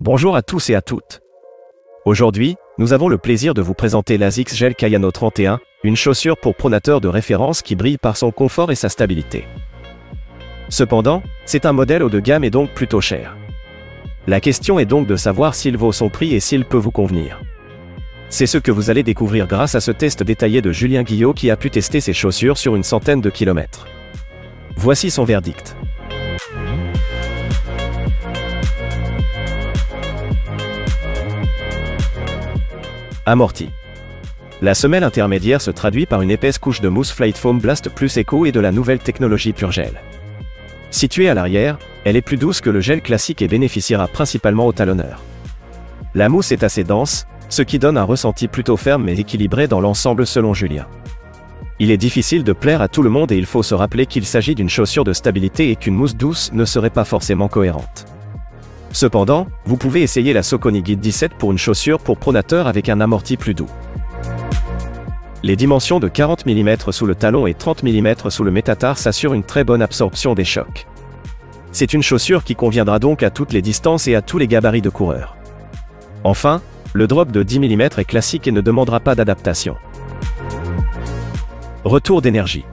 Bonjour à tous et à toutes. Aujourd'hui, nous avons le plaisir de vous présenter l'ASICS Gel Kayano 31, une chaussure pour pronateurs de référence qui brille par son confort et sa stabilité. Cependant, c'est un modèle haut de gamme et donc plutôt cher. La question est donc de savoir s'il vaut son prix et s'il peut vous convenir. C'est ce que vous allez découvrir grâce à ce test détaillé de Julien Guillot qui a pu tester ses chaussures sur une centaine de kilomètres. Voici son verdict. Amorti. La semelle intermédiaire se traduit par une épaisse couche de mousse Flight Foam Blast Plus Eco et de la nouvelle technologie Pure Gel. Située à l'arrière, elle est plus douce que le gel classique et bénéficiera principalement aux talonneurs. La mousse est assez dense, ce qui donne un ressenti plutôt ferme mais équilibré dans l'ensemble selon Julien. Il est difficile de plaire à tout le monde et il faut se rappeler qu'il s'agit d'une chaussure de stabilité et qu'une mousse douce ne serait pas forcément cohérente. Cependant, vous pouvez essayer la Saucony Guide 17 pour une chaussure pour pronateurs avec un amorti plus doux. Les dimensions de 40 mm sous le talon et 30 mm sous le métatarse assurent une très bonne absorption des chocs. C'est une chaussure qui conviendra donc à toutes les distances et à tous les gabarits de coureurs. Enfin, le drop de 10 mm est classique et ne demandera pas d'adaptation. Retour d'énergie.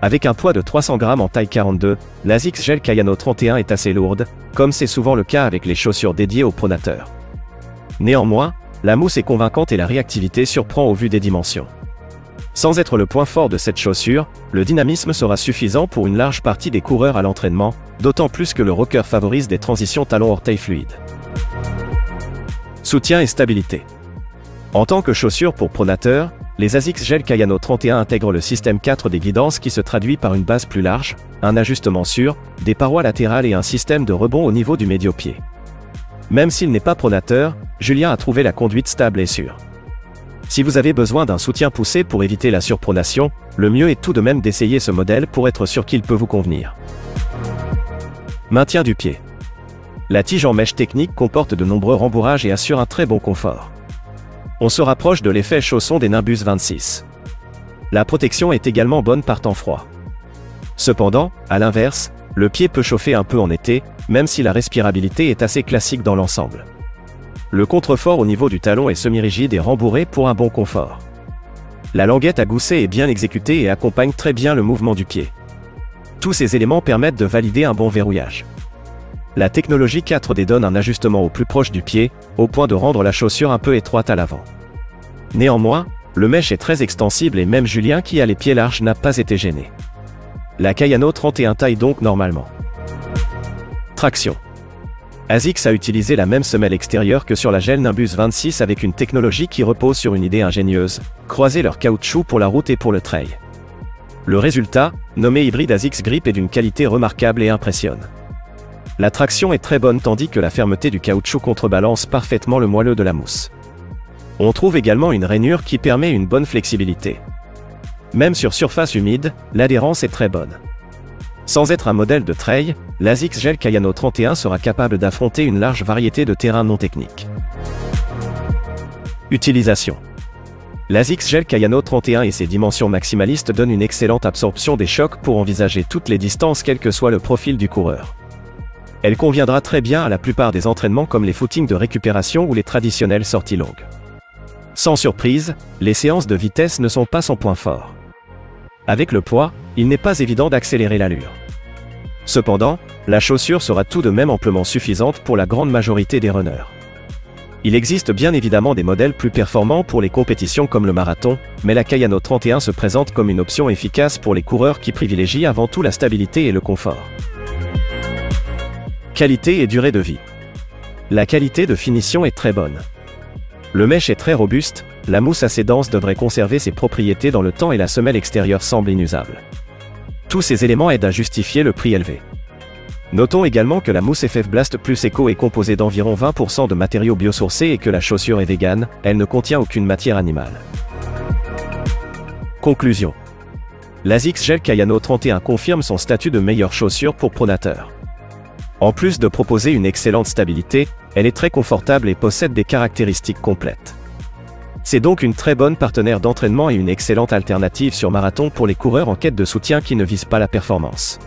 Avec un poids de 300 g en taille 42, l'ASICS Gel Kayano 31 est assez lourde, comme c'est souvent le cas avec les chaussures dédiées aux pronateurs. Néanmoins, la mousse est convaincante et la réactivité surprend au vu des dimensions. Sans être le point fort de cette chaussure, le dynamisme sera suffisant pour une large partie des coureurs à l'entraînement, d'autant plus que le rocker favorise des transitions talon-orteil fluides. Soutien et stabilité. En tant que chaussure pour pronateurs, les ASICS Gel Kayano 31 intègrent le système 4 des guidances qui se traduit par une base plus large, un ajustement sûr, des parois latérales et un système de rebond au niveau du médio-pied. Même s'il n'est pas pronateur, Julien a trouvé la conduite stable et sûre. Si vous avez besoin d'un soutien poussé pour éviter la surpronation, le mieux est tout de même d'essayer ce modèle pour être sûr qu'il peut vous convenir. Maintien du pied. La tige en mèche technique comporte de nombreux rembourrages et assure un très bon confort. On se rapproche de l'effet chausson des Nimbus 26. La protection est également bonne par temps froid. Cependant, à l'inverse, le pied peut chauffer un peu en été, même si la respirabilité est assez classique dans l'ensemble. Le contrefort au niveau du talon est semi-rigide et rembourré pour un bon confort. La languette à gousset est bien exécutée et accompagne très bien le mouvement du pied. Tous ces éléments permettent de valider un bon verrouillage. La technologie 4D donne un ajustement au plus proche du pied, au point de rendre la chaussure un peu étroite à l'avant. Néanmoins, le mesh est très extensible et même Julien qui a les pieds larges n'a pas été gêné. La Kayano 31 taille donc normalement. Traction. ASICS a utilisé la même semelle extérieure que sur la Gel Nimbus 26 avec une technologie qui repose sur une idée ingénieuse, croiser leur caoutchouc pour la route et pour le trail. Le résultat, nommé hybride ASICS Grip, est d'une qualité remarquable et impressionne. La traction est très bonne tandis que la fermeté du caoutchouc contrebalance parfaitement le moelleux de la mousse. On trouve également une rainure qui permet une bonne flexibilité. Même sur surface humide, l'adhérence est très bonne. Sans être un modèle de trail, l'ASICS Gel Kayano 31 sera capable d'affronter une large variété de terrains non techniques. Utilisation. L'ASICS Gel Kayano 31 et ses dimensions maximalistes donnent une excellente absorption des chocs pour envisager toutes les distances quel que soit le profil du coureur. Elle conviendra très bien à la plupart des entraînements comme les footings de récupération ou les traditionnelles sorties longues. Sans surprise, les séances de vitesse ne sont pas son point fort. Avec le poids, il n'est pas évident d'accélérer l'allure. Cependant, la chaussure sera tout de même amplement suffisante pour la grande majorité des runners. Il existe bien évidemment des modèles plus performants pour les compétitions comme le marathon, mais la Kayano 31 se présente comme une option efficace pour les coureurs qui privilégient avant tout la stabilité et le confort. Qualité et durée de vie. La qualité de finition est très bonne. Le mesh est très robuste, la mousse assez dense devrait conserver ses propriétés dans le temps et la semelle extérieure semble inusable. Tous ces éléments aident à justifier le prix élevé. Notons également que la mousse FF Blast Plus Eco est composée d'environ 20% de matériaux biosourcés et que la chaussure est végane, elle ne contient aucune matière animale. Conclusion. L'ASICS Gel Kayano 31 confirme son statut de meilleure chaussure pour pronateurs. En plus de proposer une excellente stabilité, elle est très confortable et possède des caractéristiques complètes. C'est donc une très bonne partenaire d'entraînement et une excellente alternative sur marathon pour les coureurs en quête de soutien qui ne visent pas la performance.